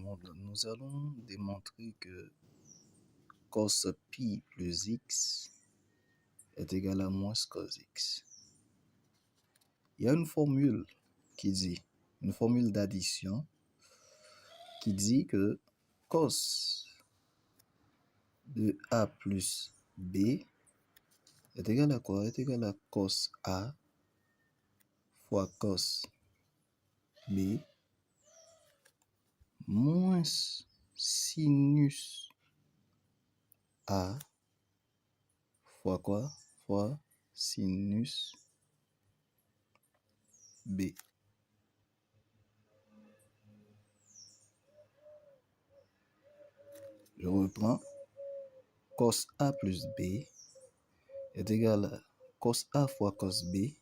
monde, nous allons démontrer que cos pi plus x est égal à moins cos x. Il y a une formule une formule d'addition qui dit que cos de a plus b est égal à quoi? Est égal à cos a fois cos b moins sinus a fois quoi? Fois sinus b. Je reprends. Cos a plus b est égal à cos a fois cos b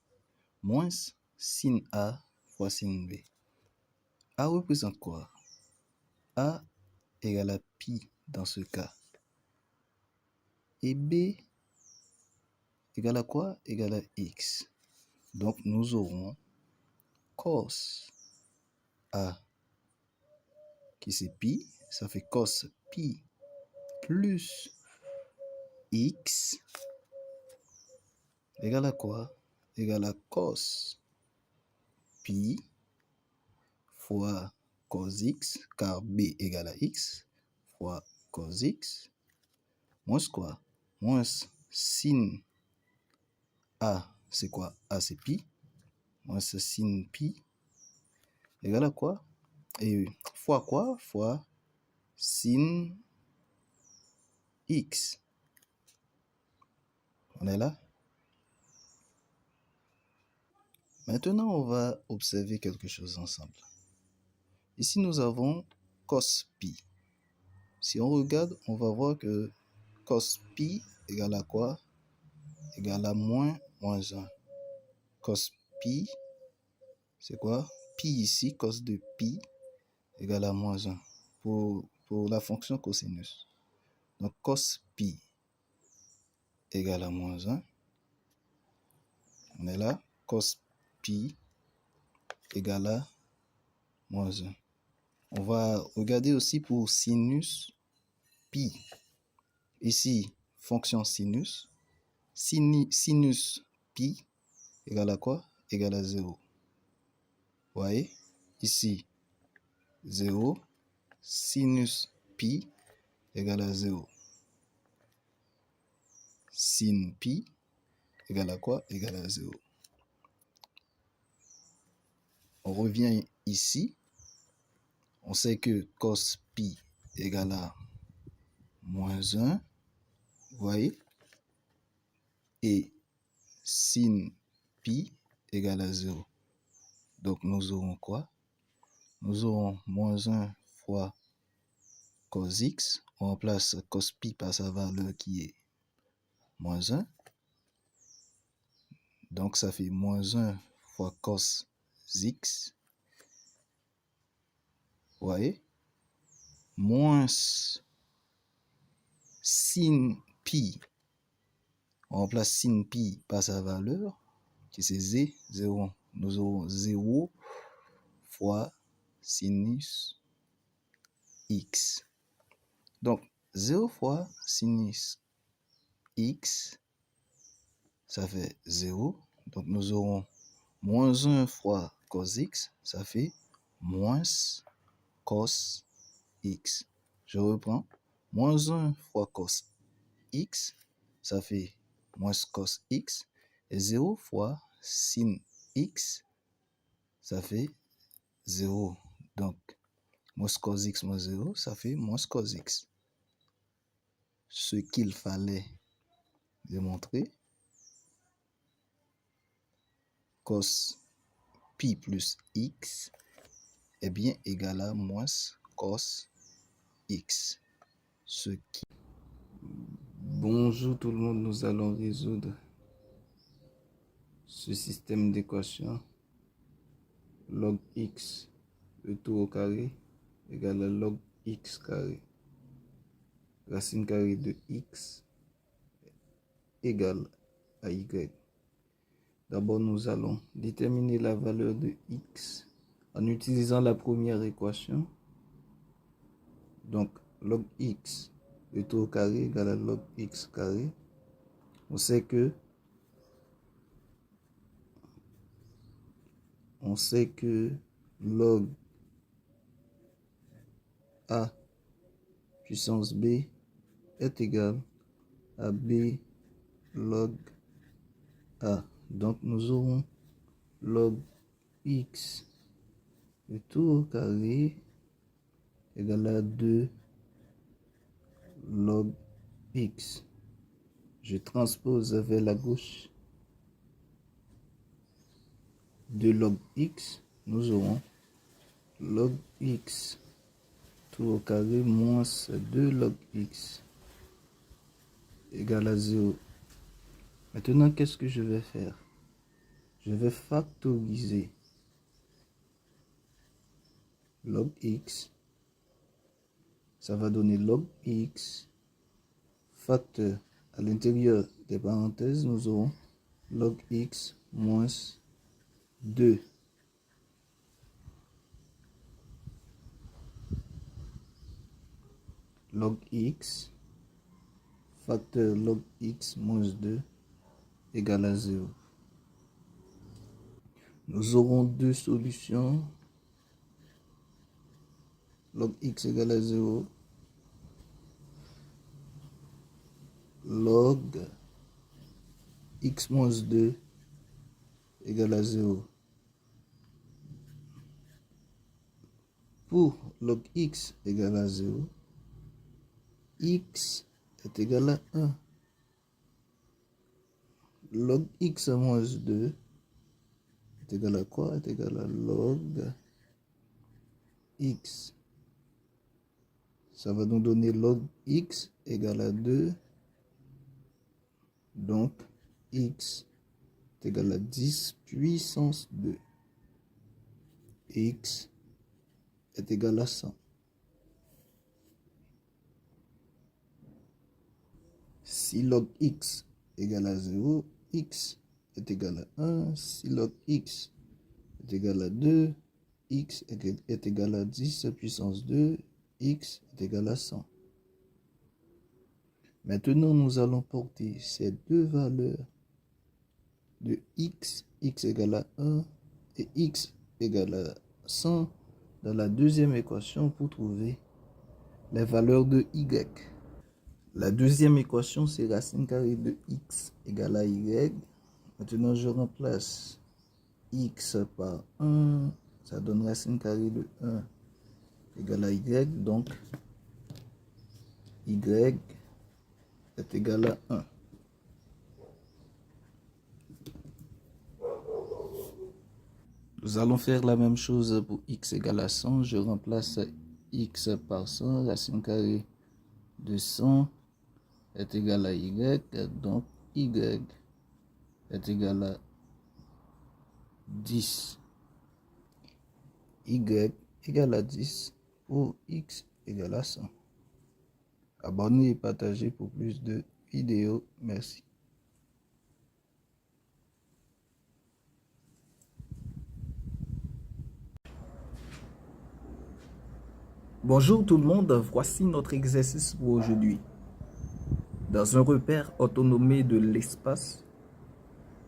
moins sin a fois sin b. A représente quoi? A égale à pi dans ce cas. Et b égale à quoi? Égale à x. Donc nous aurons cos a qui c'est pi, ça fait cos pi plus x égale à quoi? Égale à cos pi fois cos x, car b égale à x, fois cos x, moins quoi? Moins sin a, c'est quoi? A c'est pi, moins sin pi, égale à quoi? Et fois quoi? Fois sin x. On est là? Maintenant, on va observer quelque chose ensemble. Ici, nous avons cos pi. Si on regarde, on va voir que cos pi égale à quoi? Égale à moins 1. Cos pi, c'est quoi? Pi ici, cos de pi égale à moins 1 pour la fonction cosinus. Donc, cos pi égale à moins 1. On est là? Cos pi égale à moins 1. On va regarder aussi pour sinus pi. Ici, fonction sinus. Sinus pi égale à quoi? Égale à 0. Vous voyez? Ici, 0. Sinus pi égale à 0. Sin pi égale à quoi? Égale à 0. On revient ici. On sait que cos pi égale à moins 1. Vous voyez? Et sin pi égale à 0. Donc, nous aurons quoi? Nous aurons moins 1 fois cos x. On remplace cos pi par sa valeur qui est moins 1. Donc, ça fait moins 1 fois cos x. Vous voyez? Moins sin pi. On remplace sin pi par sa valeur qui c'est 0. Nous aurons 0 fois sinus x. Donc, 0 fois sinus x, ça fait 0. Donc, nous aurons moins 1 fois cos x, ça fait moins cos x. Je reprends. Moins 1 fois cos x, ça fait moins cos x. Et 0 fois sin x, ça fait 0. Donc, moins cos x moins 0, ça fait moins cos x. Ce qu'il fallait démontrer, cos pi plus x est bien égal à moins cos x. Bonjour tout le monde, nous allons résoudre ce système d'équation. Log x, le tout au carré, égale à log x carré. Racine carrée de x égale à y. D'abord, nous allons déterminer la valeur de x en utilisant la première équation. Donc, log x de tout au carré égale à log x carré. On sait que log a puissance b est égal à b log a. Donc, nous aurons log x de tout au carré égale à 2 log x. Je transpose vers la gauche. 2 log x, nous aurons log x tout au carré moins 2 log x égale à 0. Maintenant, qu'est-ce que je vais faire? Je vais factoriser log x. Ça va donner log x facteur. À l'intérieur des parenthèses, nous aurons log x moins 2. Log x facteur log x moins 2 égale à 0. Nous aurons deux solutions. Log x égale à 0. Log x moins 2 égale à 0. Pour log x égale à 0, x est égal à 1. Log x moins 2 est égal à quoi? Est égal à log x. Ça va nous donner log x égale à 2. Donc, x est égal à 10 puissance 2. X est égal à 100. Si log x égale à 0, x est égal à 1. Si log x est égal à 2, x est égal à 10 puissance 2, x est égal à 100. Maintenant, nous allons porter ces deux valeurs de x égale à 1 et x égale à 100 dans la deuxième équation pour trouver les valeurs de y. La deuxième équation, c'est racine carrée de x égale à y. Maintenant, je remplace x par 1. Ça donne racine carrée de 1 égale à y. Donc, y est égal à 1. Nous allons faire la même chose pour x égale à 100. Je remplace x par 1. Racine carrée de 100 est égal à y. Donc, y est égal à 10. Y égale à 10 pour x égale à 100. Abonnez et partagez pour plus de vidéos. Merci. Bonjour tout le monde, voici notre exercice pour aujourd'hui. Dans un repère autonomé de l'espace,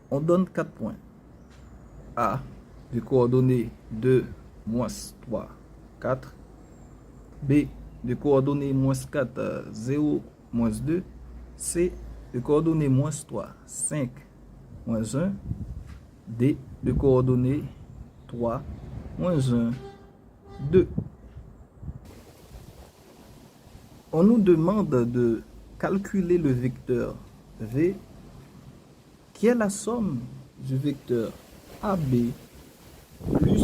on donne 4 points. A de coordonnées 2, moins 3, 4. B de coordonnées moins 4, 0, moins 2. C de coordonnées moins 3, 5, moins 1. D de coordonnées 3, moins 1, 2. On nous demande de calculer le vecteur V qui est la somme du vecteur AB plus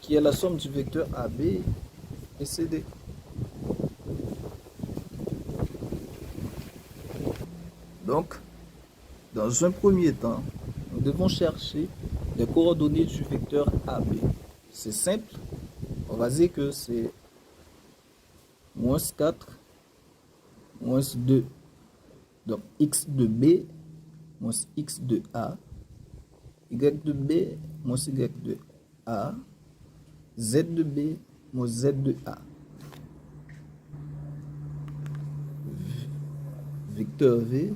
qui est la somme du vecteur AB et CD. Donc, dans un premier temps, nous devons chercher les coordonnées du vecteur AB. C'est simple, on va dire que c'est moins 4, moins 2. Donc, x de B moins x de A, y de B moins y de A, Z de B moins Z de A. Vecteur V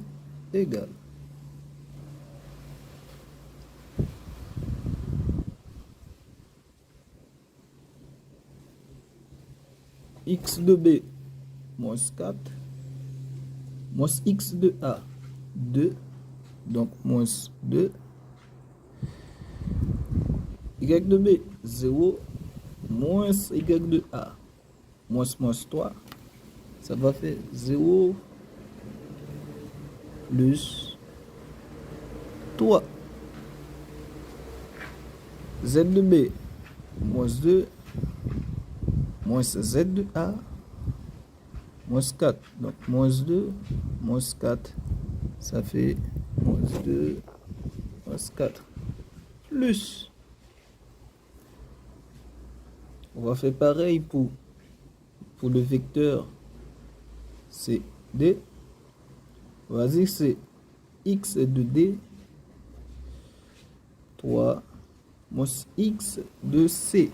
égale X de B moins 4 moins X de A 2, donc moins 2, Y de B 0 moins Y de A moins 3, ça va faire 0 plus 3. Z de B moins 2 moins Z de A moins 4. Donc moins 2 moins 4, ça fait moins 2 moins 4 plus. On va faire pareil pour le vecteur c'est D. On va dire que c'est X de D 3 moins X de C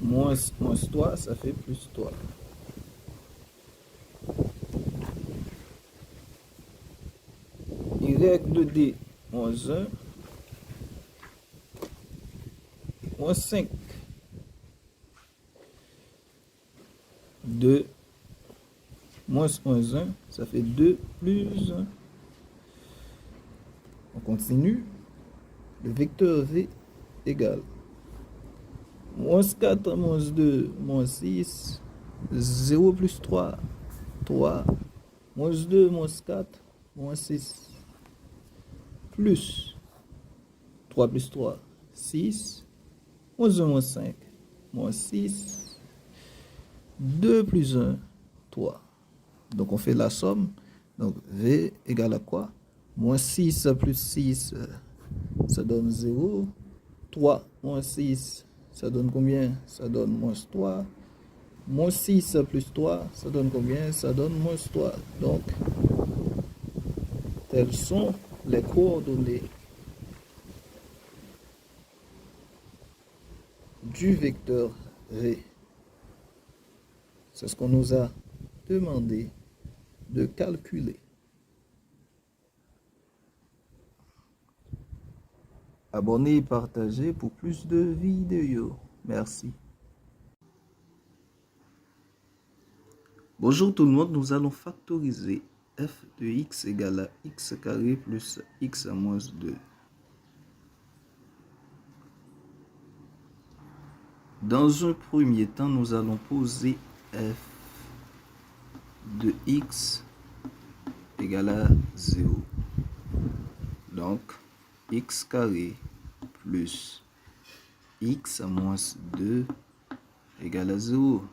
moins 3, ça fait plus 3. Y de D moins 1 moins 5. 2 moins 1, ça fait 2 plus 1. On continue. Le vecteur V égale moins 4 moins 2 moins 6, 0 plus 3, 3, moins 2 moins 4, moins 6, plus 3 plus 3, 6, moins 1 moins 5, moins 6, 2 plus 1, 3. Donc on fait la somme. Donc V égale à quoi? Moins 6 plus 6, ça donne 0. 3 moins 6, ça donne combien? Ça donne moins 3. Moins 6 plus 3, ça donne combien? Ça donne moins 3. Donc, telles sont les coordonnées du vecteur V. C'est ce qu'on nous a demandé de calculer. Abonnez et partagez pour plus de vidéos. Merci. Bonjour tout le monde, nous allons factoriser f de x égale à x carré plus x à moins 2. Dans un premier temps, nous allons poser f de x égale à 0. Donc, x carré plus x à moins 2 égale à 0.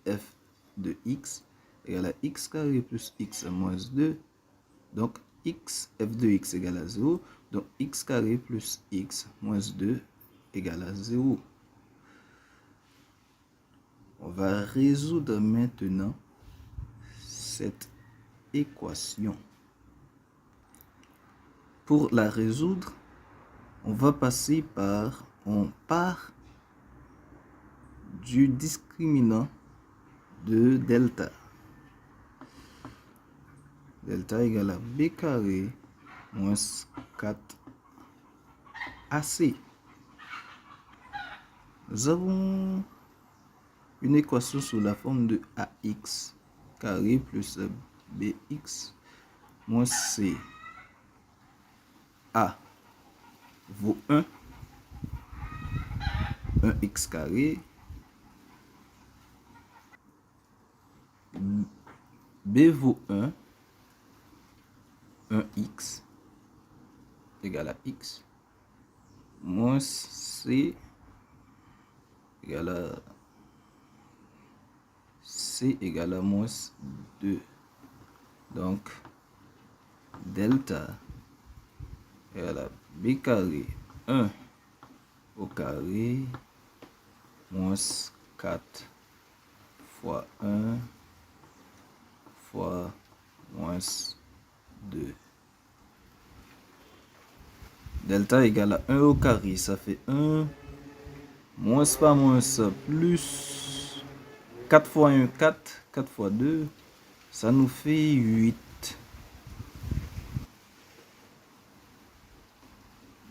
F de x égale à x carré plus x à moins 2. Donc, f de x égale à 0. Donc, x carré plus x moins 2 égale à 0. On va résoudre maintenant cette équation. Pour la résoudre, on part du discriminant de delta. Delta égale à b carré moins 4ac. Nous avons une équation sous la forme de ax carré plus bx moins c. A vaut 1, 1x carré, b vaut 1, 1x égale à x, moins c égale à moins 2. Donc, delta égale à b carré 1 au carré moins 4 fois 1 fois moins 2. Delta égale à 1 au carré, ça fait 1 Moins par moins plus 4 fois 1, 4. 4 fois 2, ça nous fait 8.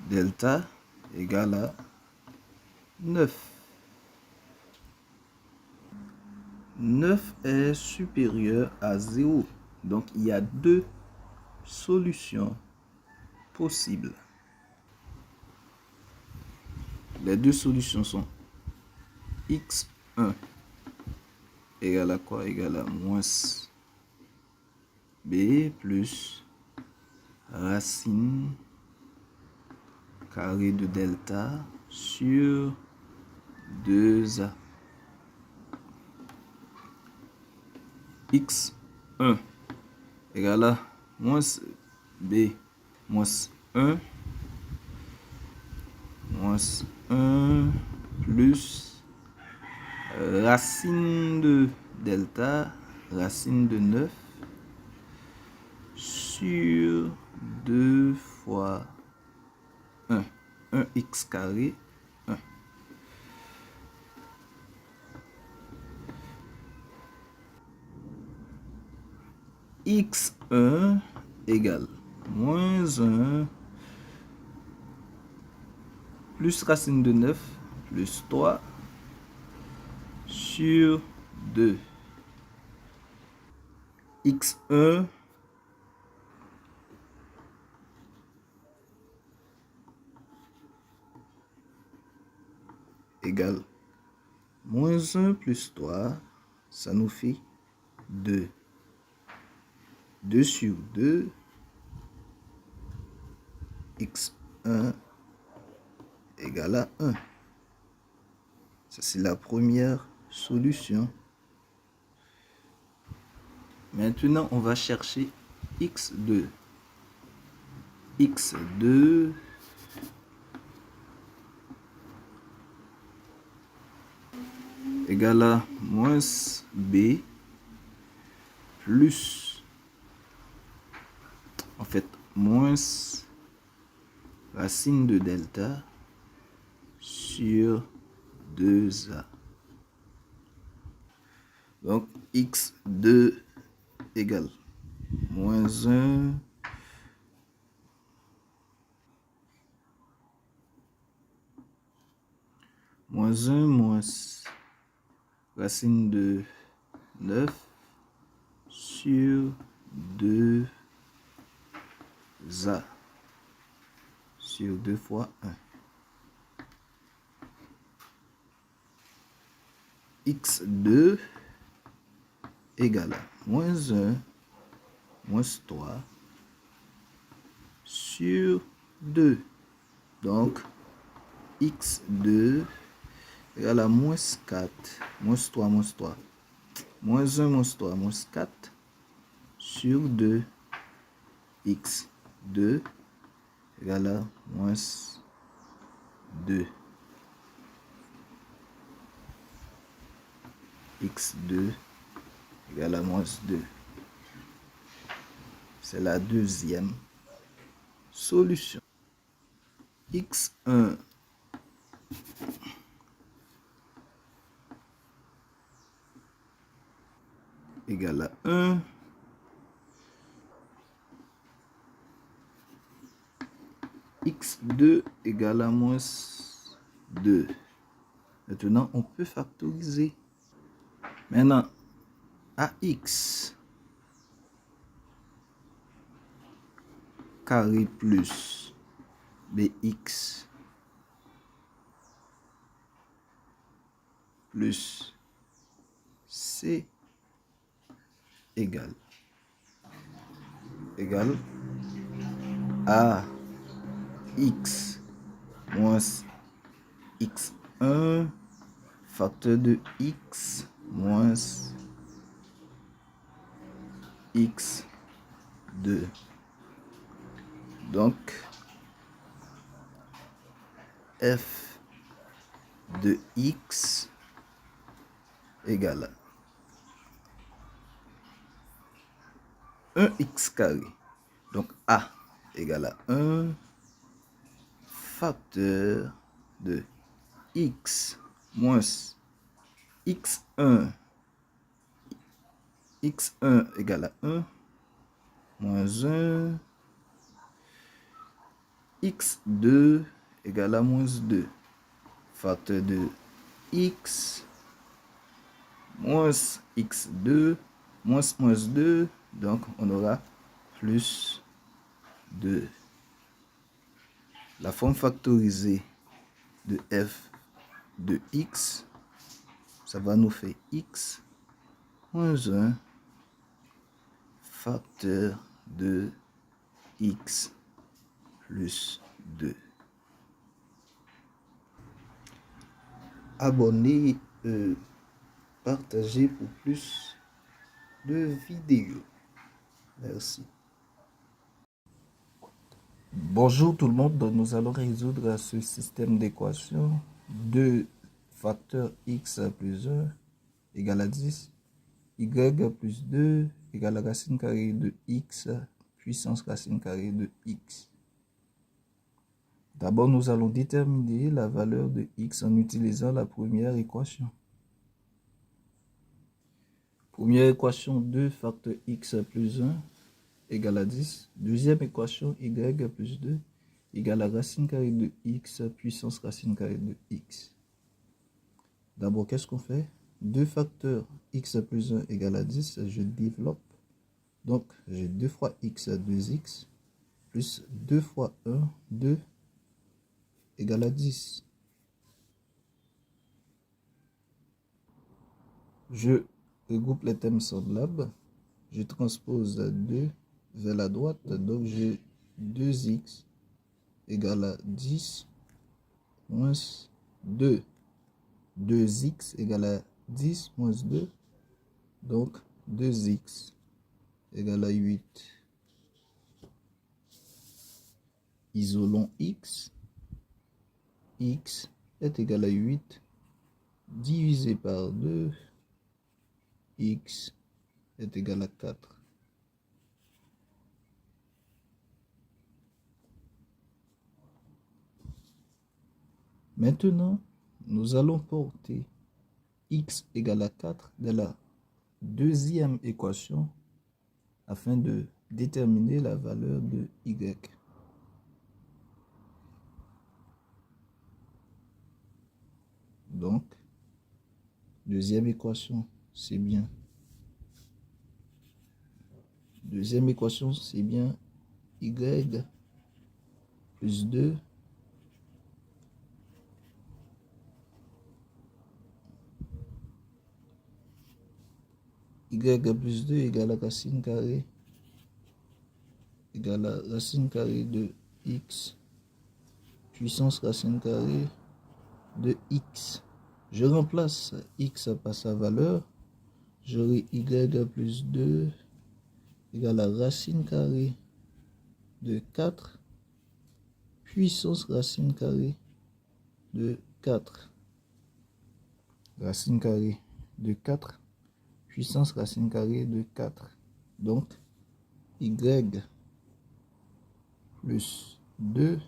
Delta égale à 9. 9 est supérieur à 0. Donc, il y a deux solutions possibles. Les deux solutions sont x1 égale à quoi? Égale à moins b plus racine carré de delta sur 2a. x1 égale à moins b moins 1 moins 1 plus racine de delta, racine de 9 sur 2 fois 1. 1x carré, 1. x1 égale moins 1 plus racine de 9 plus 3 sur 2. x1 égale moins 1 plus 3, ça nous fait 2. 2 sur 2, x1 égale à 1. Ça, c'est la première solution. Maintenant, on va chercher x2. x2 égale à moins b plus, en fait, moins racine de delta sur 2a. Donc, x2 égale moins 1 moins 1 moins racine de 9 sur 2a sur 2 fois 1. x2 égale à moins 1 moins 3 sur 2. Donc, x2 égale à moins 4, moins 3, moins 3. Moins 1, moins 3, moins 4 sur 2. x2 égale à moins 2. x2 égale à moins 2. C'est la deuxième solution. x1 égale à 1. x2 égale à moins 2. Maintenant, on peut factoriser. Maintenant, ax carré plus bx plus c égale à x moins x1 facteur de x moins x2. Donc, f de x égale à 1x carré. Donc, a égale à 1 facteur de x moins x1 égale à 1 moins 1 x2 égale à moins 2. Facteur de x moins x2 moins 2, donc on aura plus 2. La forme factorisée de f de x, ça va nous faire x moins 1 facteur de x plus 2. Abonnez, partagez pour plus de vidéos. Merci. Bonjour tout le monde, nous allons résoudre ce système d'équations 2 facteur x plus 1 égale à 10, y plus 2 égale à racine carrée de x puissance racine carrée de x. D'abord, nous allons déterminer la valeur de x en utilisant la première équation. Première équation 2 facteur x plus 1 égale à 10. Deuxième équation y plus 2 égale à racine carrée de x puissance racine carrée de x. D'abord, qu'est-ce qu'on fait? 2 facteurs x plus 1 égale à 10, je développe. Donc, j'ai 2 fois x, 2x, plus 2 fois 1, 2, égale à 10. Je regroupe les termes semblables. Je transpose 2 vers la droite. Donc, j'ai 2x égale à 10 moins 2. 2x égale à 10 moins 2. Donc, 2x égale à 8. Isolons x. X est égal à 8 divisé par 2. X est égal à 4. Maintenant, nous allons porter x égale à 4 dans la deuxième équation afin de déterminer la valeur de y. Donc, deuxième équation, c'est bien. Deuxième équation, c'est bien y plus 2 y plus 2 égale à racine carrée de x puissance racine carrée de x. Je remplace x par sa valeur. J'aurai y plus 2 égale à racine carrée de 4 puissance racine carrée de 4. Racine carrée de 4 puissance racine carrée de 4. Donc, y plus 2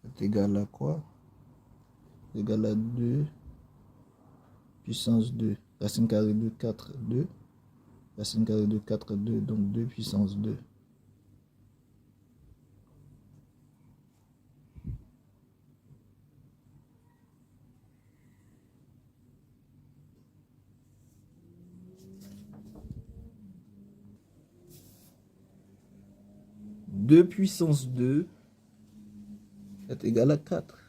est égal à quoi? Égal à 2 puissance 2. Racine carrée de 4, 2. Racine carrée de 4, 2. Donc 2 puissance 2. Deux puissance 2 est égal à 4.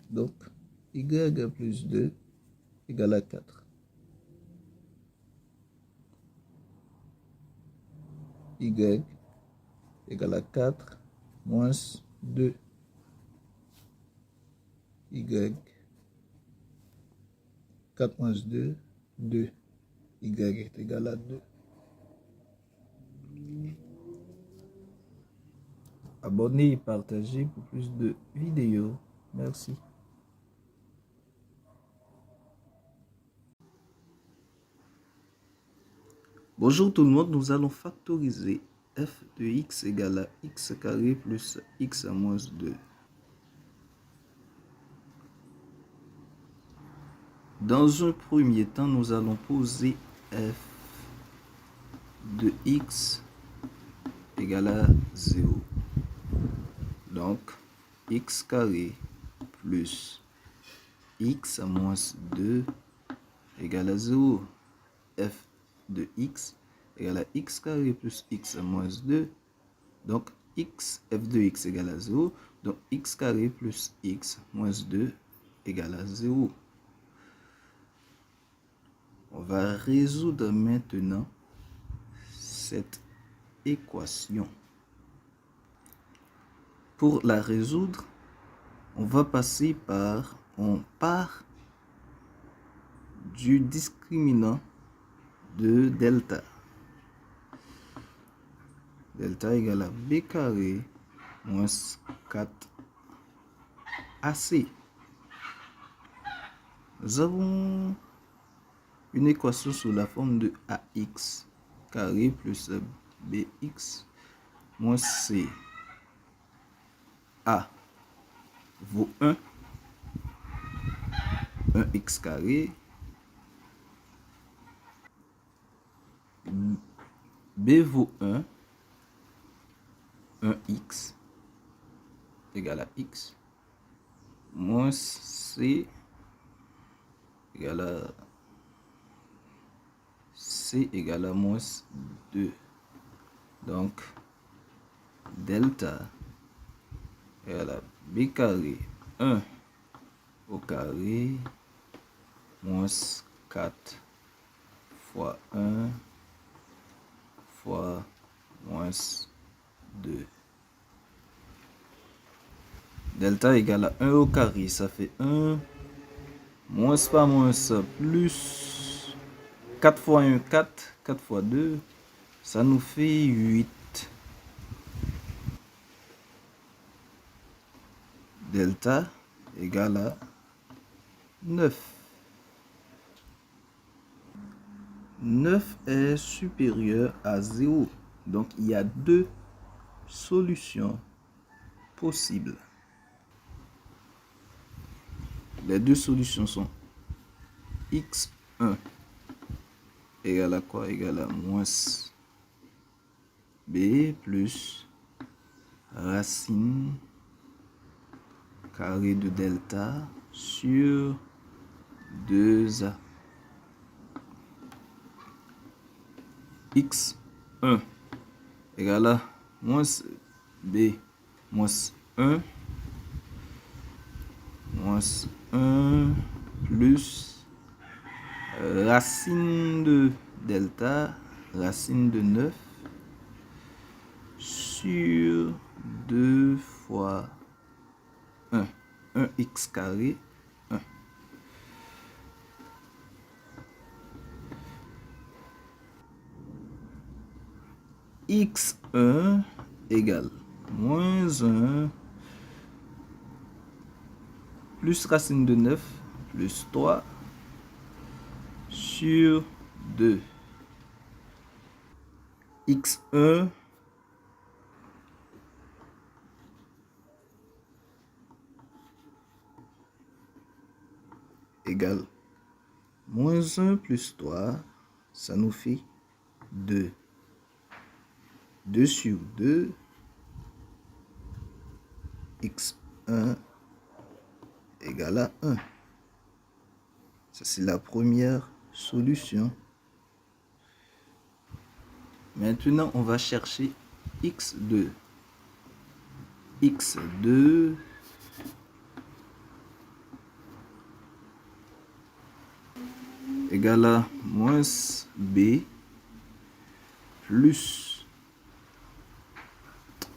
Donc, y plus 2 égale à 4. Y égale à 4 moins 2. Y 4 moins 2, 2. Y est égal à 2. Abonnez et partagez pour plus de vidéos. Merci. Bonjour tout le monde, nous allons factoriser f de x égale à x carré plus x à moins 2. Dans un premier temps, nous allons poser f de x égale à 0. Donc, x carré plus x à moins 2 égale à 0. F de x égale à x carré plus x à moins 2. Donc, f de x égale à 0. Donc, x carré plus x moins 2 égale à 0. On va résoudre maintenant cette équation. Pour la résoudre, on part du discriminant de delta. Delta égale à b carré moins 4ac. Nous avons une équation sous la forme de ax carré plus bx moins c. A vaut 1x carré. B vaut 1x égale à x, moins c égale à moins 2. Donc, delta égale à b carré 1 au carré moins 4 fois 1 fois moins 2. Delta égale à 1 au carré, ça fait 1, moins pas moins plus 4 fois 1, 4, 4 fois 2, ça nous fait 8. Delta égale à 9. 9 est supérieur à 0. Donc, il y a deux solutions possibles. Les deux solutions sont x1 égale à quoi? Égale à moins b plus racine carré de delta sur 2a. x1 égale à moins b moins 1 plus racine de delta, racine de 9 sur 2 fois 1x carré, 1. x1 égale moins 1 plus racine de 9 plus 3 sur 2. x1 égale moins 1 plus 3, ça nous fait 2. 2 sur 2, x1 égale à 1. Ça, c'est la première solution. Maintenant, on va chercher x2. x2 égale à moins b plus,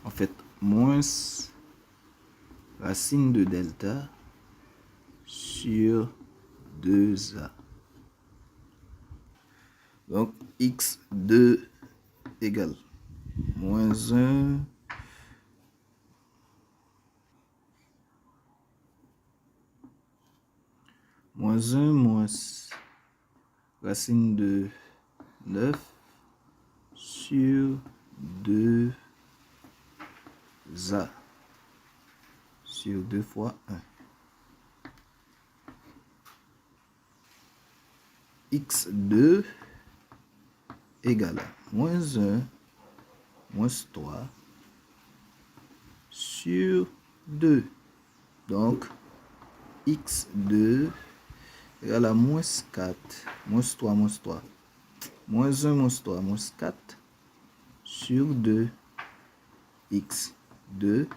en fait, moins racine de delta sur 2a. Donc, x2 égale moins 1 moins racine de 9 sur 2a sur 2 fois 1. x2 égale à moins 1 moins 3 sur 2. Donc, x2 égale à moins 4, moins 3, moins 3. Moins 1, moins 3, moins 4 sur 2. x2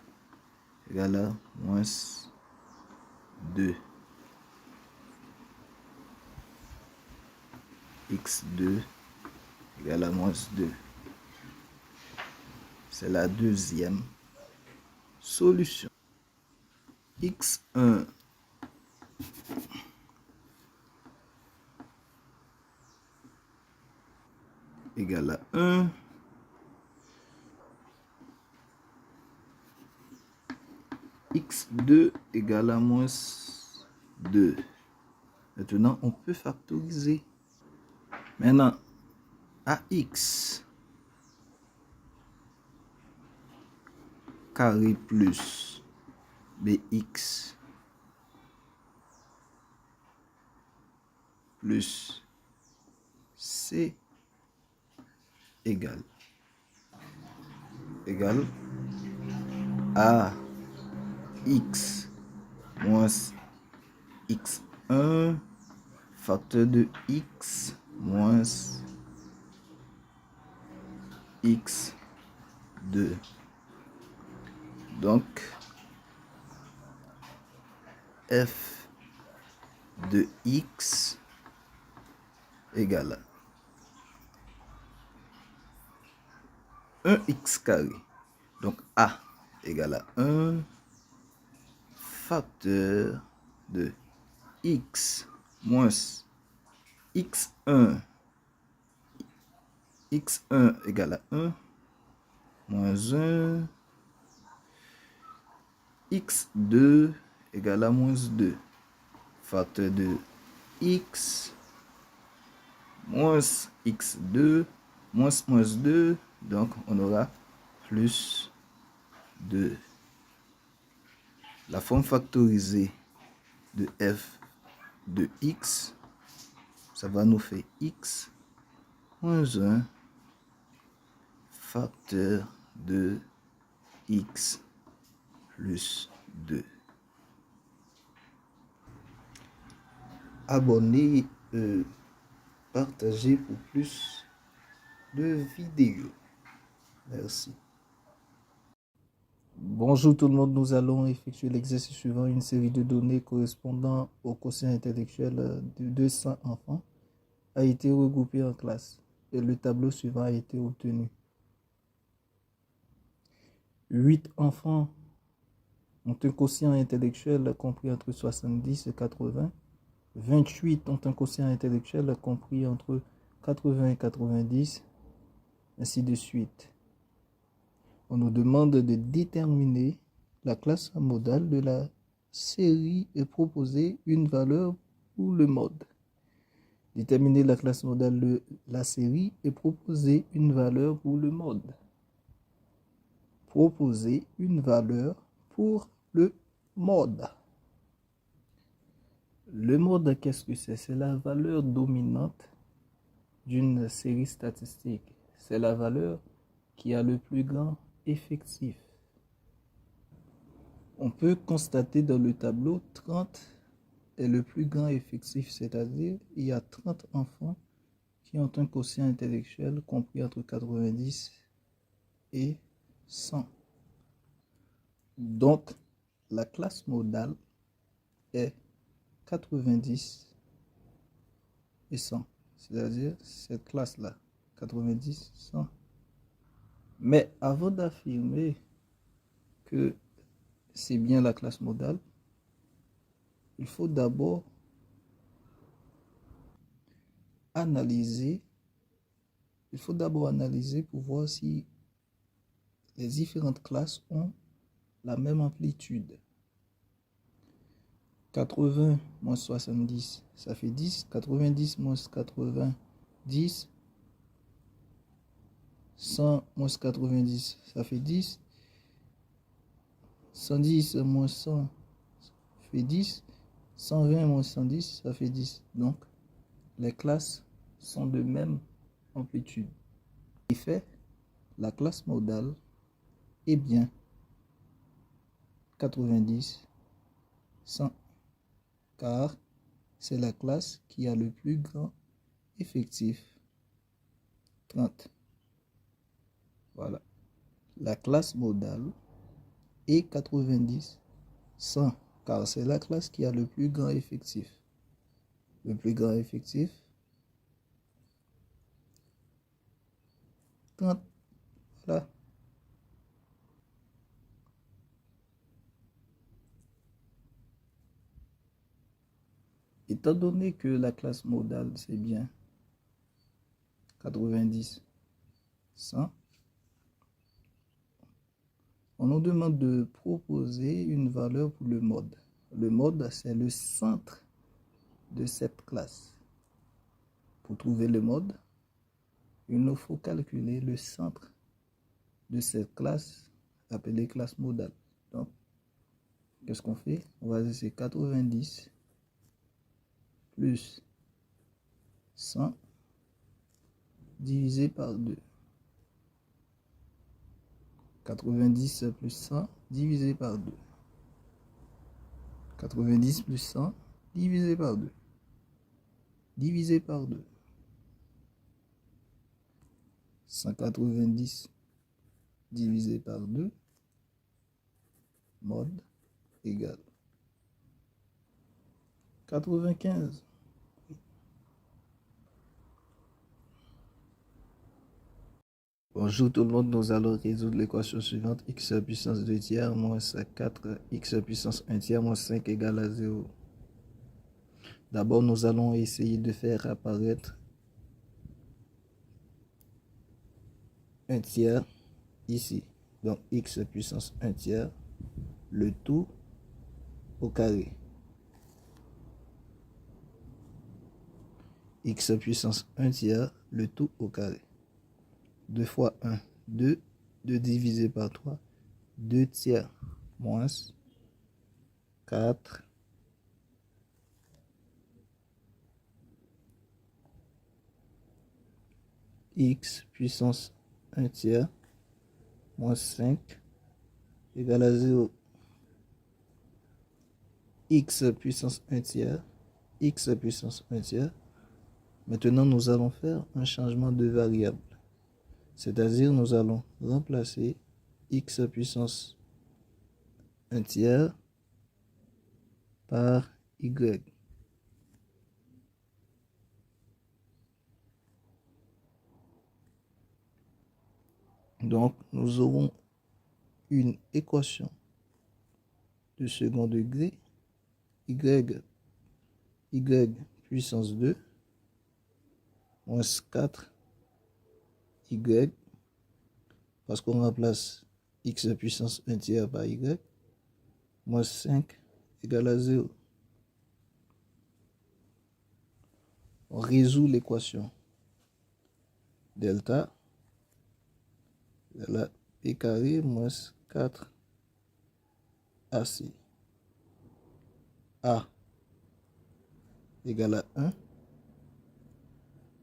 égale à moins 2. x2 égale à moins 2. C'est la deuxième solution. x1 égale à 1. x2 égale à moins 2. Maintenant, on peut factoriser. Maintenant, ax carré plus bx plus c égale à x moins x1 facteur de x moins x2. Donc, f de x égale à 1x carré. Donc, a égale à 1 facteur de x moins x1. x1 égale à 1 moins 1 x2 égale à moins 2 facteur de x moins x2 moins 2, donc on aura plus 2. La forme factorisée de f de x, ça va nous faire x moins 1 facteur de x plus 2. Abonnez, partagez pour plus de vidéos. Merci. Bonjour tout le monde, nous allons effectuer l'exercice suivant, une série de données correspondant au quotient intellectuel de 200 enfants a été regroupée en classe et le tableau suivant a été obtenu. 8 enfants ont un quotient intellectuel compris entre 70 et 80. 28 ont un quotient intellectuel compris entre 80 et 90, ainsi de suite. On nous demande de déterminer la classe modale de la série et proposer une valeur pour le mode. Déterminer la classe modale de la série et proposer une valeur pour le mode. Proposer une valeur pour le mode. Le mode, qu'est-ce que c'est? C'est la valeur dominante d'une série statistique. C'est la valeur qui a le plus grand effectif. On peut constater dans le tableau 30 est le plus grand effectif, c'est-à-dire il y a 30 enfants qui ont un quotient intellectuel compris entre 90 et 100. Donc, la classe modale est 90 et 100, c'est-à-dire cette classe-là, 90, 100. Mais avant d'affirmer que c'est bien la classe modale, il faut d'abord analyser pour voir si les différentes classes ont la même amplitude. 80 moins 70, ça fait 10. 90 moins 80, 10. 100 moins 90, ça fait 10. 110 moins 100 fait 10. 120 moins 110, ça fait 10. Donc, les classes sont de même amplitude. En effet, la classe modale est bien 90, 100, car c'est la classe qui a le plus grand effectif, 30. Voilà. La classe modale est 90, 100, car c'est la classe qui a le plus grand effectif. Le plus grand effectif, 30. Voilà. Étant donné que la classe modale, c'est bien 90, 100, on nous demande de proposer une valeur pour le mode. Le mode, c'est le centre de cette classe. Pour trouver le mode, il nous faut calculer le centre de cette classe appelée classe modale. Donc, qu'est-ce qu'on fait? On va dire c'est 90 plus 100 divisé par 2. 90 plus 100 divisé par 2. 90 plus 100 divisé par 2. Divisé par 2. 190 divisé par 2, mode égale 95. Bonjour tout le monde, nous allons résoudre l'équation suivante. X puissance 2 tiers moins 4 x puissance 1 tiers moins 5 égale à 0. D'abord, nous allons essayer de faire apparaître 1 tiers ici. Donc x puissance 1 tiers, le tout au carré. X puissance 1 tiers, le tout au carré. 2 fois 1, 2. 2 divisé par 3, 2 tiers moins 4 x puissance 1 tiers moins 5 égale à 0. X puissance 1 tiers, x puissance 1 tiers. Maintenant, nous allons faire un changement de variable. C'est-à-dire, nous allons remplacer x puissance 1 tiers par y. Donc, nous aurons une équation de second degré, y puissance 2 moins 4 y, parce qu'on remplace x puissance 1 tiers par y, moins 5 égale à 0. On résout l'équation delta de la p carré moins 4 ac. A égale à 1,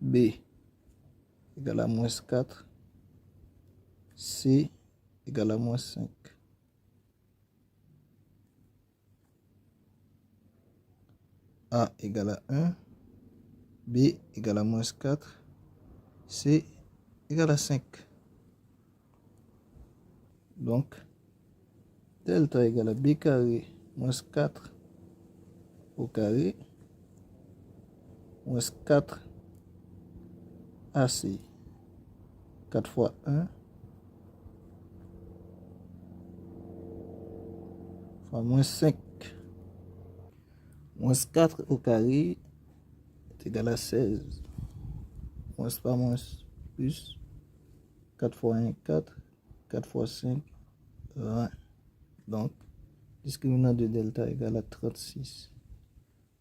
b égale à moins 4, c égale à moins 5. A égale à 1, b égale à moins 4, c égale à 5. Donc, delta égale à b carré moins 4 au carré moins 4 AC. 4 fois 1 fois moins 5. Moins 4 au carré est égal à 16. Moins par moins plus. 4 fois 1, 4. 4 fois 5, 20. Donc, discriminant de delta égale à 36.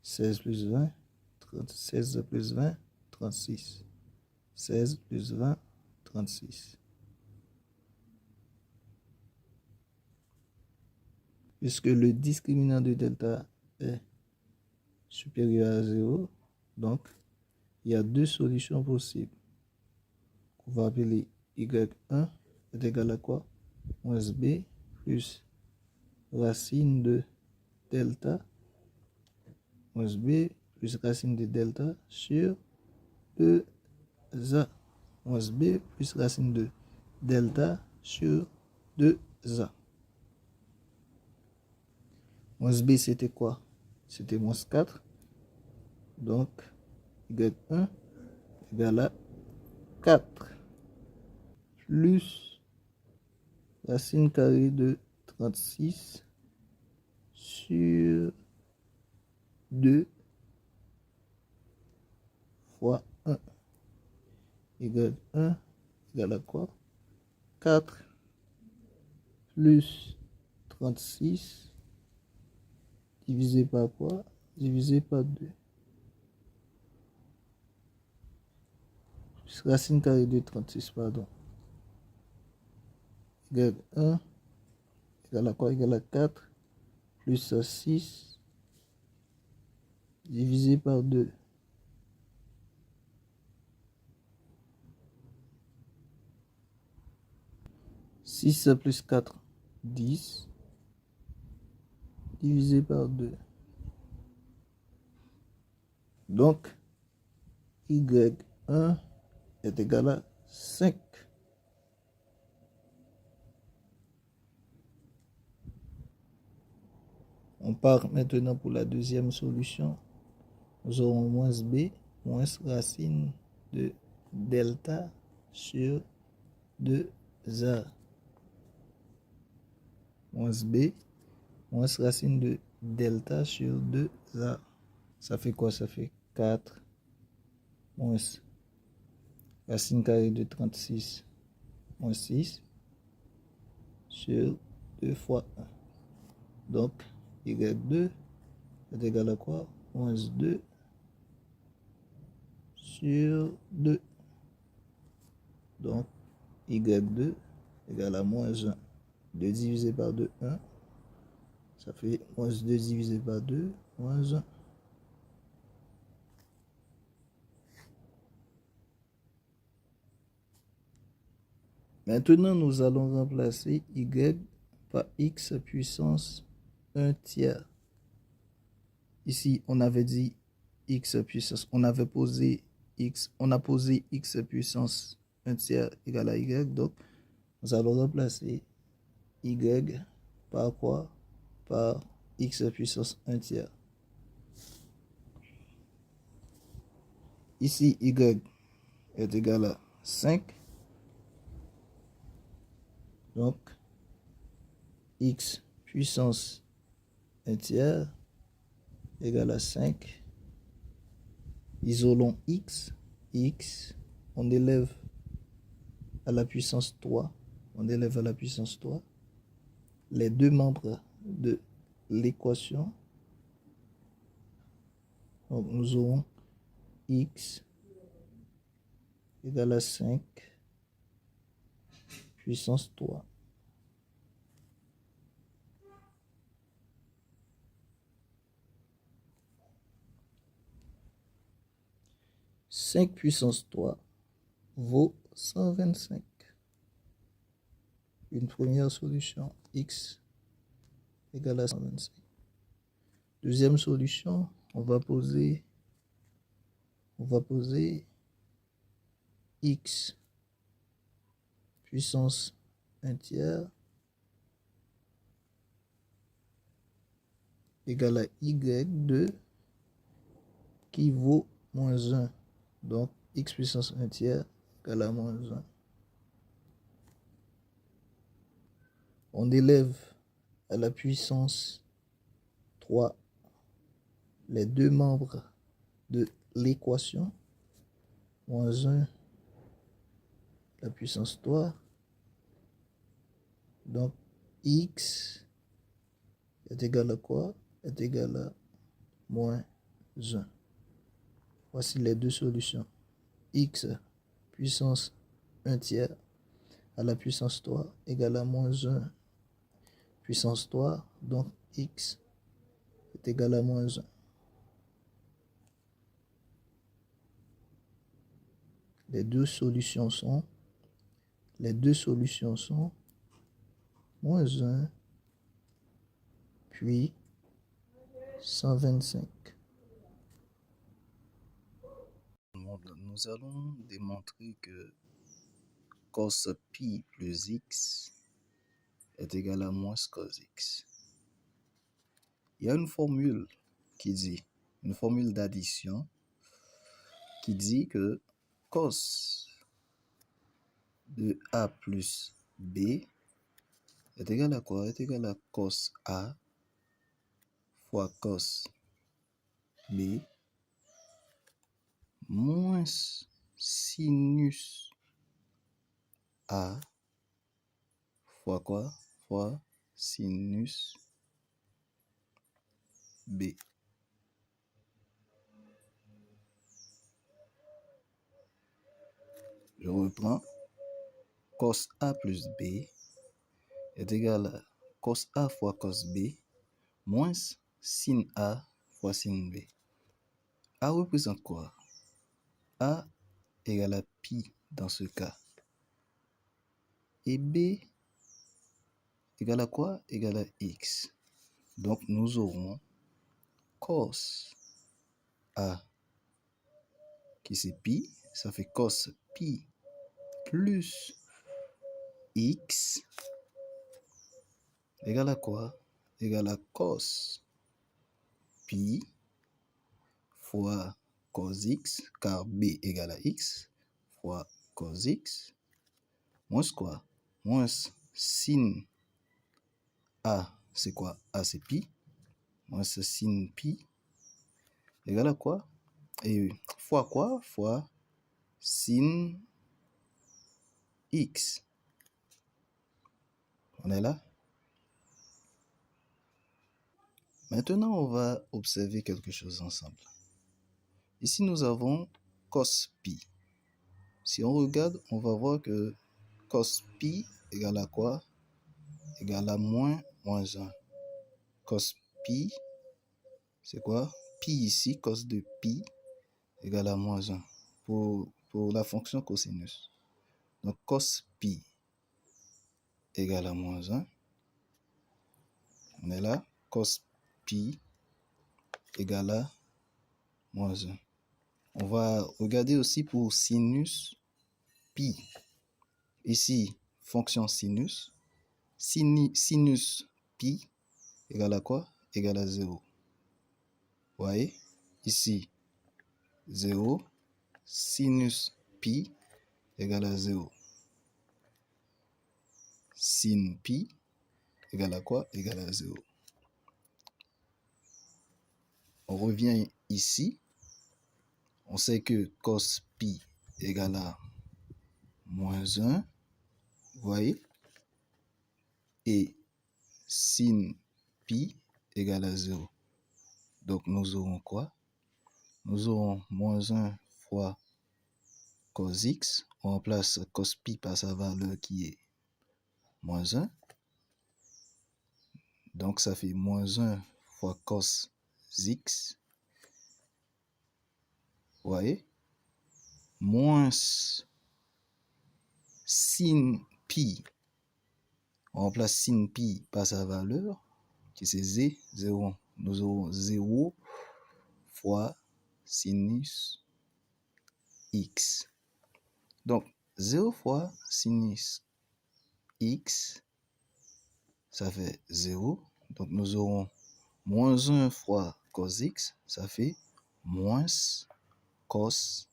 16 plus 20, 16 plus 20, 36. 16 plus 20, 36. Puisque le discriminant de delta est supérieur à 0, donc il y a deux solutions possibles. On va appeler y1 est égal à quoi? Moins b plus racine de delta moins b plus racine de delta sur 2a moins b plus racine de delta sur 2a. Moins b, c'était quoi? C'était moins 4. Donc, y1 égale à 4 plus racine carrée de 36 sur 2 fois 1. Y1 égale à quoi? 4 plus 36 divisé par quoi? Divisé par 2. Plus racine carrée de 36, pardon. Y1 égale à quoi? Égale à 4 plus 6 divisé par 2. 6 plus 4, 10 divisé par 2. Donc, y1 est égal à 5. On part maintenant pour la deuxième solution. Nous aurons moins b moins racine de delta sur 2a. Moins b moins racine de delta sur 2a. Ça fait quoi? Ça fait 4 moins racine carrée de 36 moins 6 sur 2 fois 1. Donc, y2 est égal à quoi? Moins 2 sur 2. Donc, y2 égale à moins 1. 2 divisé par 2, 1. Ça fait moins 2 divisé par 2, moins 1. Maintenant, nous allons remplacer y par x puissance 1 tiers. Ici, on avait dit x puissance, on avait posé x, on a posé x puissance 1 tiers égale à y. Donc, nous allons remplacer y par quoi? Par x puissance 1 tiers. Ici, y est égal à 5. Donc, x puissance 1 tiers égale à 5. Isolons x. X, on élève à la puissance 3. On élève à la puissance 3 les deux membres de l'équation. Donc, nous aurons x égale à 5 puissance 3. « 5 puissance 3 vaut 125. Une première solution, x égale à 125. Deuxième solution, on va poser x puissance 1 tiers égale à y2 qui vaut moins 1. Donc, x puissance 1 tiers égale à moins 1. On élève à la puissance 3 les deux membres de l'équation. Moins 1, la puissance 3. Donc, x est égal à quoi? Est égal à moins 1. Voici les deux solutions. X puissance 1 tiers à la puissance 3 égale à moins 1 puissance 3. Donc, x est égal à moins 1. les deux solutions sont moins 1 puis 125. Nous allons démontrer que cos pi plus x est égal à moins cos x. Il y a une formule d'addition qui dit que cos de a plus b est égal à quoi? Est égal à cos a fois cos b moins sinus a fois quoi? Fois sinus b. Je reprends. Cos a plus b est égal à cos a fois cos b moins sin a fois sin b. A représente quoi? A égale à pi dans ce cas. Et b égale à quoi? Égale à x. Donc nous aurons cos a qui c'est pi, ça fait cos pi plus x égale à quoi? Égale à cos pi fois cos x, car b égale à x, fois cos x, moins quoi? Moins sin a, c'est quoi? A c'est pi, moins sin pi égale à quoi? Et fois quoi? Fois sin x. On est là? Maintenant, on va observer quelque chose ensemble. Ici, nous avons cos pi. Si on regarde, on va voir que cos pi égale à quoi? Égale à moins 1. Cos pi, c'est quoi? Pi ici, cos de pi égale à moins 1 pour la fonction cosinus. Donc, cos pi égale à moins 1. On est là? Cos pi égale à moins 1. On va regarder aussi pour sinus pi. Ici, fonction sinus. Sinus pi égale à quoi? Égale à 0. Vous voyez? Ici, 0. Sinus pi égale à 0. Sin pi égale à quoi? Égale à 0. On revient ici. On sait que cos pi égale à moins 1. Vous voyez? Et sin pi égale à 0. Donc, nous aurons quoi? Nous aurons moins 1 fois cos x. On remplace cos pi par sa valeur qui est moins 1. Donc, ça fait moins 1 fois cos x. Vous voyez? Moins sin pi. On remplace sin pi par sa valeur qui c'est 0. Nous aurons 0 fois sinus x. Donc, 0 fois sinus x, ça fait 0. Donc, nous aurons moins 1 fois cos x, ça fait moins cos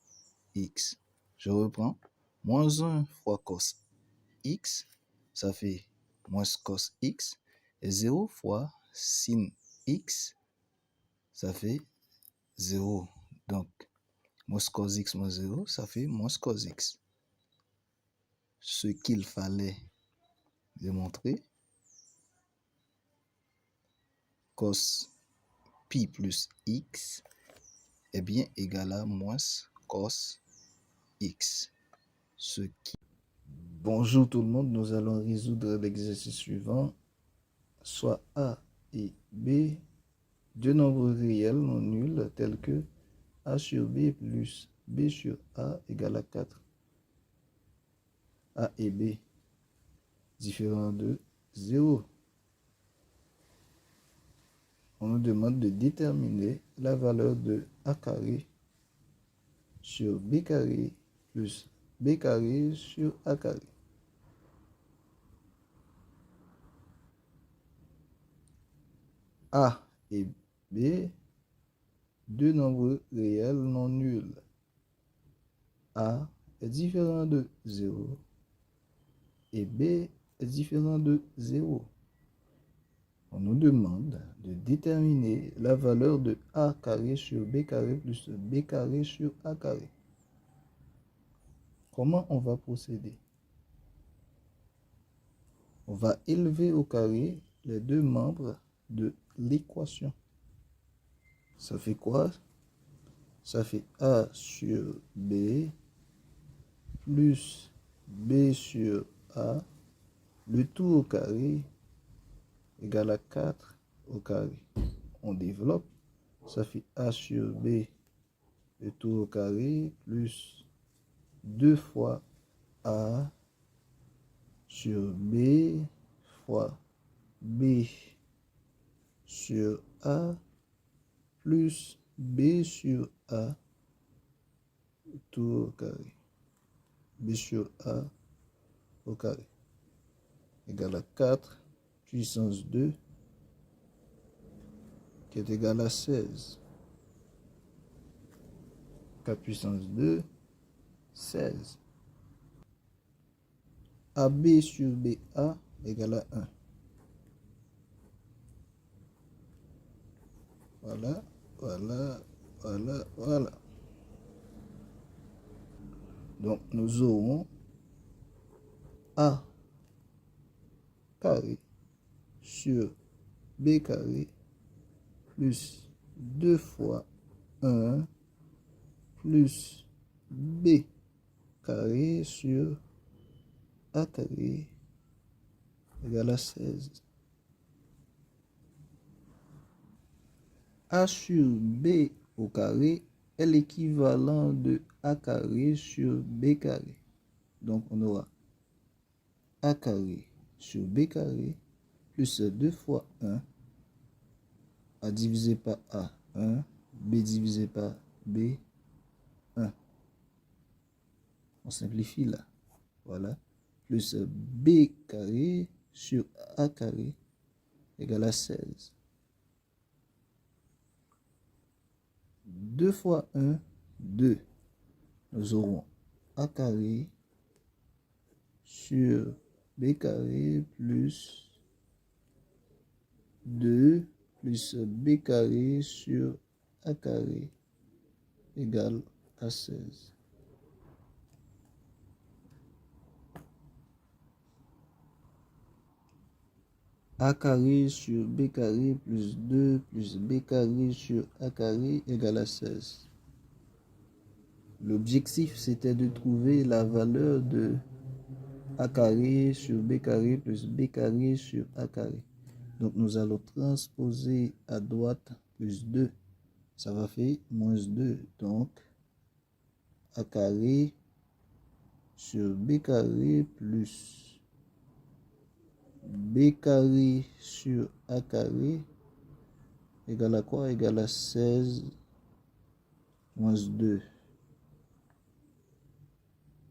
x. Je reprends. Moins 1 fois cos x, ça fait moins cos x. Et 0 fois sin x, ça fait 0. Donc, moins cos x moins 0, ça fait moins cos x. Ce qu'il fallait démontrer, cos pi plus x est bien égal à moins cos x. Bonjour tout le monde, nous allons résoudre l'exercice suivant, soit A et B, deux nombres réels non nuls tels que A sur B plus B sur A égale à 4. A et B différents de 0. On nous demande de déterminer la valeur de A carré sur B carré plus B carré sur A carré. A et B, deux nombres réels non nuls. A est différent de 0 et B est différent de 0. On nous demande de déterminer la valeur de A carré sur B carré plus B carré sur A carré. Comment on va procéder? On va élever au carré les deux membres de l'équation. Ça fait quoi? Ça fait A sur B plus B sur A, le tout au carré égale à 4 au carré. On développe, ça fait A sur B, le tout au carré, plus 2 fois A sur B fois B sur A, plus B sur A, tout au carré. B sur A au carré égale à 4 puissance 2 qui est égal à 16. 4 puissance 2, 16. AB sur BA égale à 1. Voilà, voilà, voilà, voilà. Donc, nous aurons A carré sur B carré plus 2 fois 1 plus B carré sur A carré égale à 16. A sur B au carré est l'équivalent de A carré sur B carré. Donc, on aura A carré sur B carré plus 2 fois 1. A divisé par A, 1. B divisé par B, 1. On simplifie là. Voilà. Plus B carré sur A carré égale à 16. 2 fois 1, 2. Nous aurons A carré sur B carré plus 2 plus B carré sur A carré égale à 16. A carré sur B carré plus 2 plus B carré sur A carré égale à 16. L'objectif, c'était de trouver la valeur de A carré sur B carré plus B carré sur A carré. Donc, nous allons transposer à droite plus 2. Ça va faire moins 2. Donc, A carré sur B carré plus B carré sur A carré égale à quoi? Égale à 16 moins 2.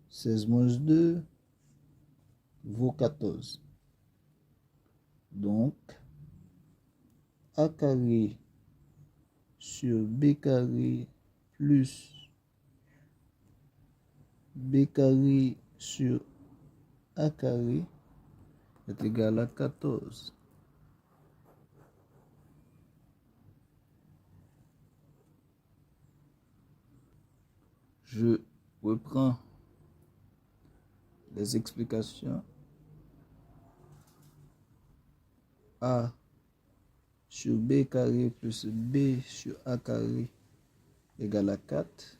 16 moins 2 vaut 14. Donc, A carré sur B carré plus B carré sur A carré est égal à 14. Je reprends les explications. A sur B carré plus B sur A carré égale à 4.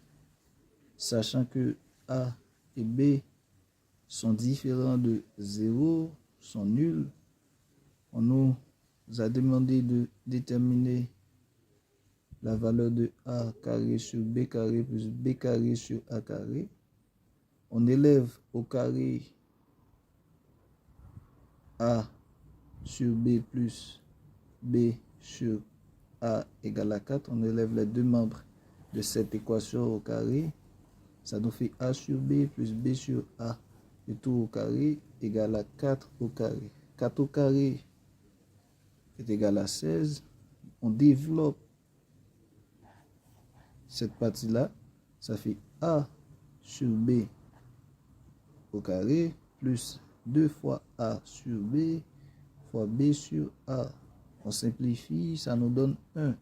Sachant que A et B sont différents de 0, sont nuls, on nous a demandé de déterminer la valeur de A carré sur B carré plus B carré sur A carré. On élève au carré A sur B plus B sur A égale à 4, on élève les deux membres de cette équation au carré. Ça nous fait A sur B plus B sur A, le tout au carré égale à 4 au carré. 4 au carré est égal à 16. On développe cette partie-là. Ça fait A sur B au carré plus 2 fois A sur B fois B sur A. On simplifie, ça nous donne 1.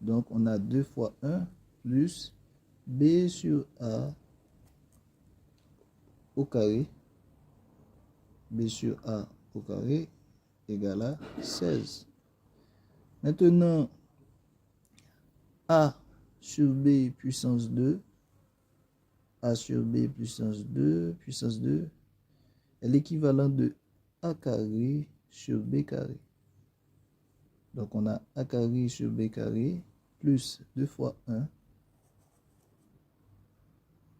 Donc, on a 2 fois 1 plus B sur A au carré. B sur A au carré égale à 16. Maintenant, A sur B puissance 2. A sur B puissance 2 est l'équivalent de A carré sur B carré. Donc, on a A carré sur B carré plus 2 fois 1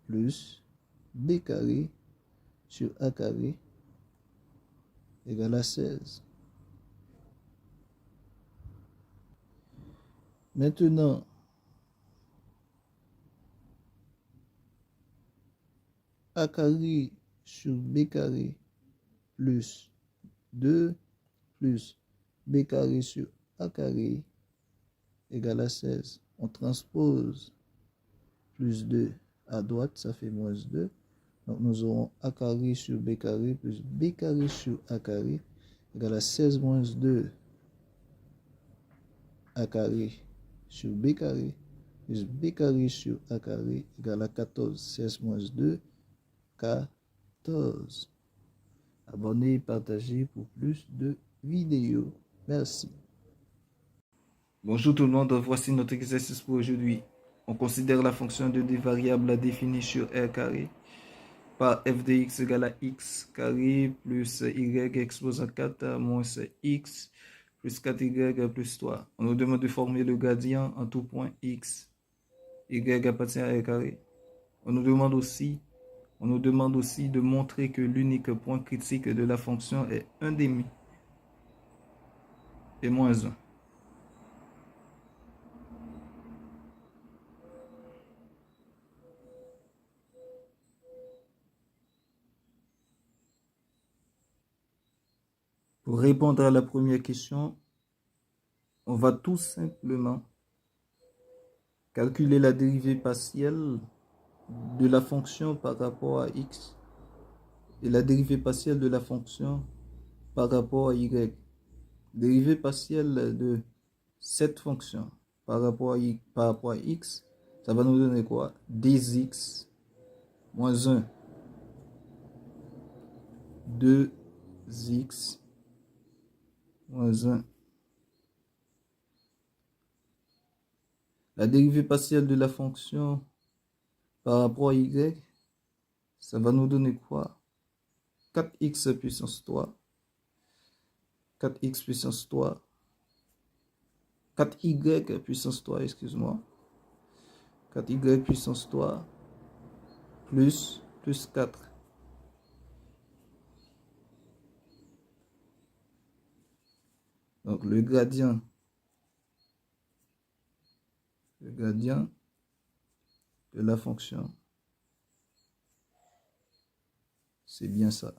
plus B carré sur A carré égale à 16. Maintenant, A carré sur B carré plus 2 plus B carré sur A carré égale à 16. On transpose plus 2 à droite, ça fait moins 2. Donc nous aurons A carré sur B carré plus B carré sur A carré égale à 16 moins 2 A carré sur B carré plus B carré sur A carré égale à 14. 16 moins 2, 14. Abonnez et partagez pour plus de vidéos. Merci. Bonjour tout le monde, voici notre exercice pour aujourd'hui. On considère la fonction de deux variables à définir sur R carré par f de x égale à x carré plus y exposant 4 moins x plus 4y plus 3. On nous demande de former le gradient en tout point x. Y appartient à R carré. On nous demande aussi de montrer que l'unique point critique de la fonction est 1 demi et moins 1. Pour répondre à la première question, on va tout simplement calculer la dérivée partielle de la fonction par rapport à x et la dérivée partielle de la fonction par rapport à y. Dérivée partielle de cette fonction par rapport à x, ça va nous donner quoi? 2x moins 1, 2x moins 1. La dérivée partielle de la fonction par rapport à y, ça va nous donner quoi? 4x puissance 3, 4x puissance 3, 4y puissance 3, excuse-moi, 4y puissance 3, plus 4. Donc le gradient de la fonction, c'est bien ça.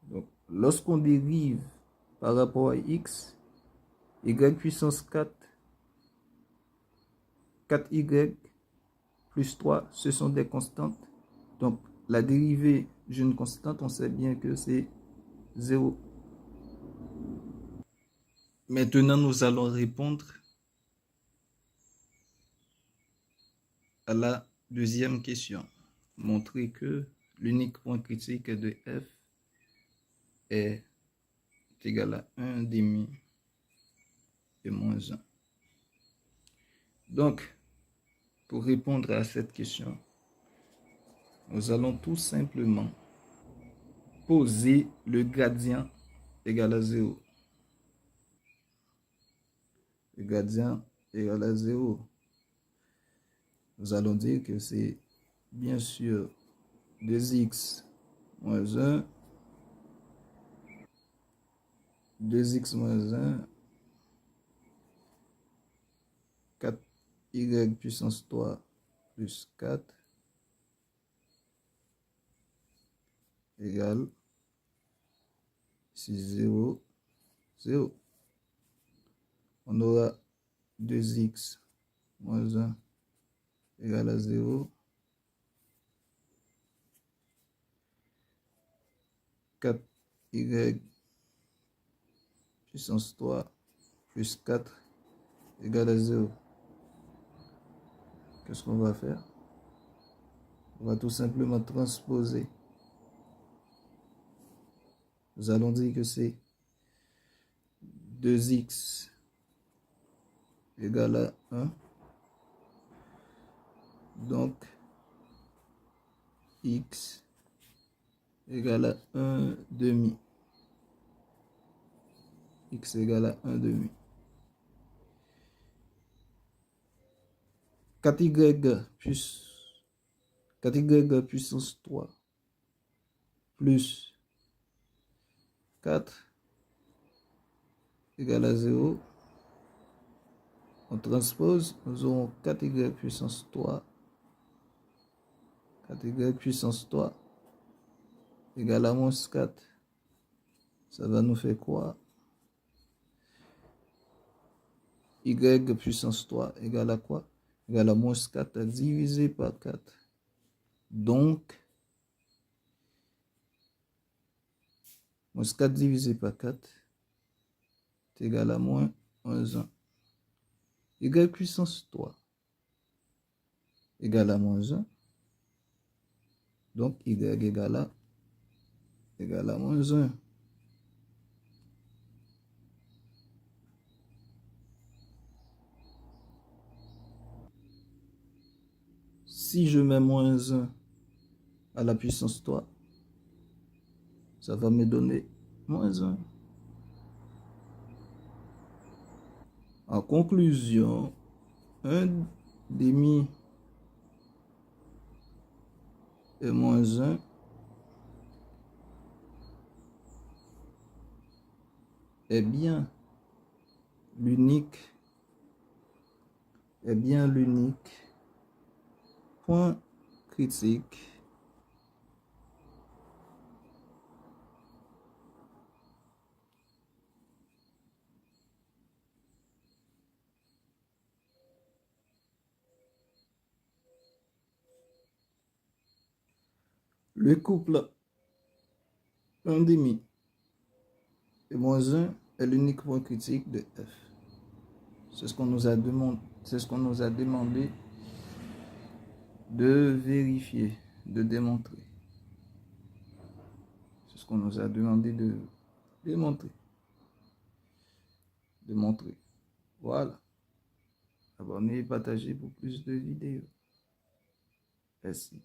Donc, lorsqu'on dérive par rapport à x, y puissance 4, 4y plus 3, ce sont des constantes. Donc, la dérivée d'une constante, on sait bien que c'est 0. Maintenant, nous allons répondre à la deuxième question. Montrer que l'unique point critique de f est égal à 1 demi et moins 1. Donc, pour répondre à cette question, nous allons tout simplement poser le gradient égal à 0. le gradient égal à 0. Nous allons dire que c'est bien sûr 2x moins 1, 2x moins 1, 4y puissance 3 plus 4 égale ici 0, 0. On aura 2x moins 1 égale à 0. 4y puissance 3 plus 4 égale à 0. Qu'est-ce qu'on va faire? On va tout simplement transposer. Nous allons dire que c'est 2x égale à 1. Donc, x égale à 1 demi. X égale à 1 demi. 4y plus 4y puissance 3 plus 4 égale à 0. On transpose, nous aurons 4y puissance 3. 4y puissance 3 égale à moins 4. Ça va nous faire quoi? Y puissance 3 égale à quoi? Égale à moins 4 divisé par 4. Donc, moins 4 divisé par 4 est égal à moins 1. Y puissance 3 égale à moins 1. Donc, y égale à moins 1. Si je mets moins 1 à la puissance 3, ça va me donner moins 1. En conclusion, 1 demi et moins 1 est bien l'unique point critique le couple 1 demi et moins 1 est l'unique point critique de f. C'est ce qu'on nous a demandé de vérifier, de démontrer. C'est ce qu'on nous a demandé de démontrer. De montrer. Voilà. Abonnez et partagez pour plus de vidéos. Merci.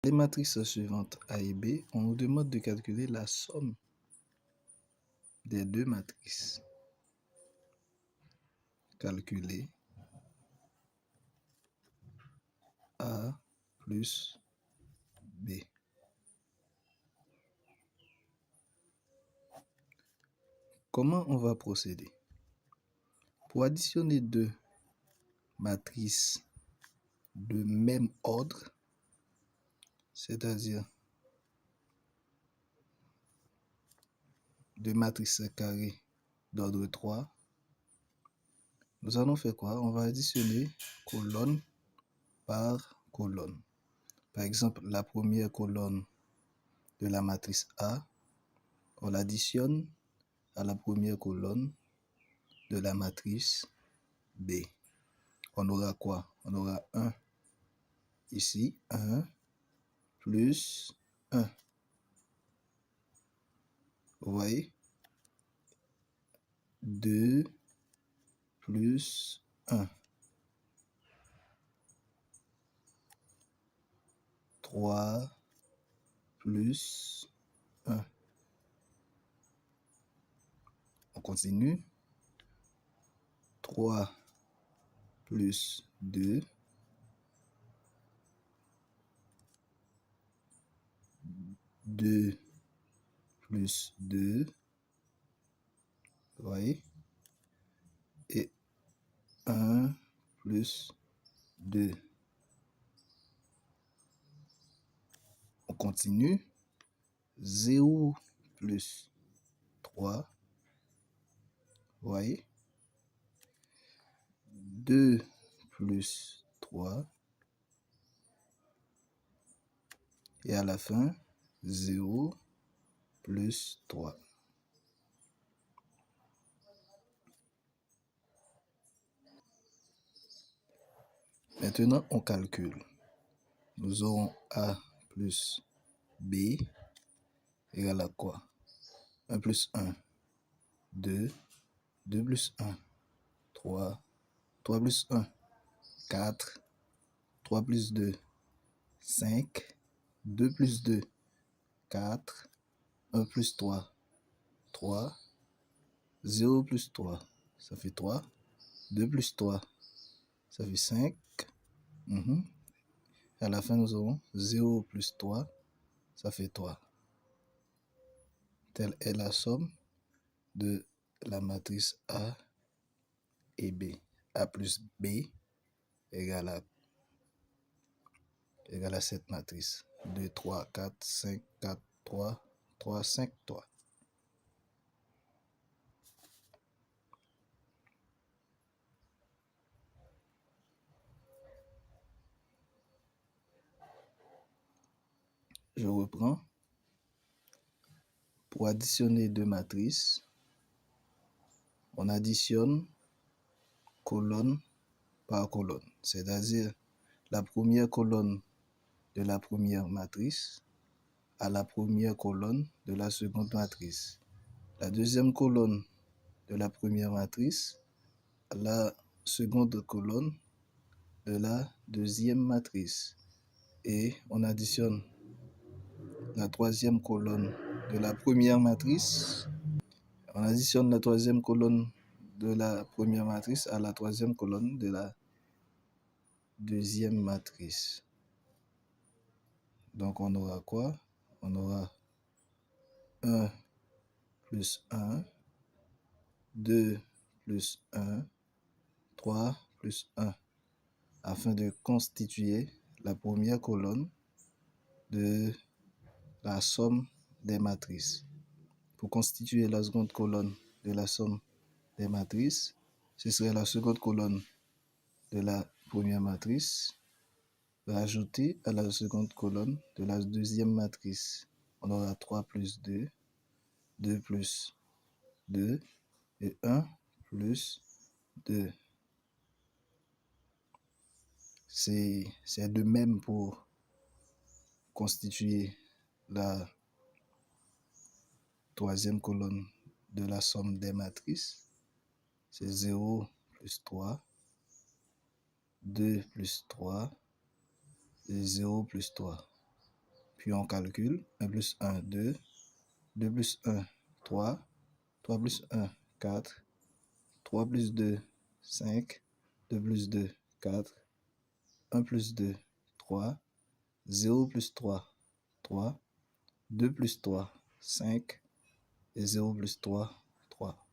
Les matrices suivantes A et B, on nous demande de calculer la somme des deux matrices. Calculer A plus B. Comment on va procéder? Pour additionner deux matrices de même ordre, c'est-à-dire deux matrices carrées d'ordre 3, nous allons faire quoi? On va additionner colonne par colonne. Par exemple, la première colonne de la matrice A, on l'additionne à la première colonne de la matrice B. On aura quoi? On aura 1 ici, 1 plus 1. Vous voyez? 2 plus 1. 3 plus 1. On continue. 3 plus 2. 2 plus 2. Vous voyez? Et 1 plus 2. On continue. 0 plus 3. Vous voyez? 2 plus 3. Et à la fin, 0 plus 3. Maintenant, on calcule. Nous aurons A plus B égale à quoi? 1 plus 1, 2, 2 plus 1, 3, 3 plus 1, 4, 3 plus 2, 5, 2 plus 2, 4, 1 plus 3, 3, 0 plus 3, ça fait 3, 2 plus 3, ça fait 5. À la fin, nous aurons 0 plus 3, ça fait 3. Telle est la somme de la matrice A et B. A plus B égale à cette matrice. 2, 3, 4, 5, 4, 3, 3, 5, 3. Je reprends. Pour additionner deux matrices, on additionne colonne par colonne. C'est-à-dire la première colonne de la première matrice à la première colonne de la seconde matrice. La deuxième colonne de la première matrice à la seconde colonne de la deuxième matrice. Et on additionne la troisième colonne de la première matrice. On additionne la troisième colonne de la première matrice à la troisième colonne de la deuxième matrice. Donc on aura quoi? On aura 1 plus 1, 2 plus 1, 3 plus 1, afin de constituer la première colonne de la somme des matrices. Pour constituer la seconde colonne de la somme des matrices, ce serait la seconde colonne de la première matrice rajoutée à la seconde colonne de la deuxième matrice. On aura 3 plus 2, 2 plus 2 et 1 plus 2. C'est de même pour constituer la troisième colonne de la somme des matrices. C'est 0 plus 3, 2 plus 3 et 0 plus 3. Puis on calcule 1 plus 1, 2, 2 plus 1, 3, 3 plus 1, 4, 3 plus 2, 5, 2 plus 2, 4, 1 plus 2, 3, 0 plus 3, 3, 2 plus 3, 5 et 0 plus 3, 3.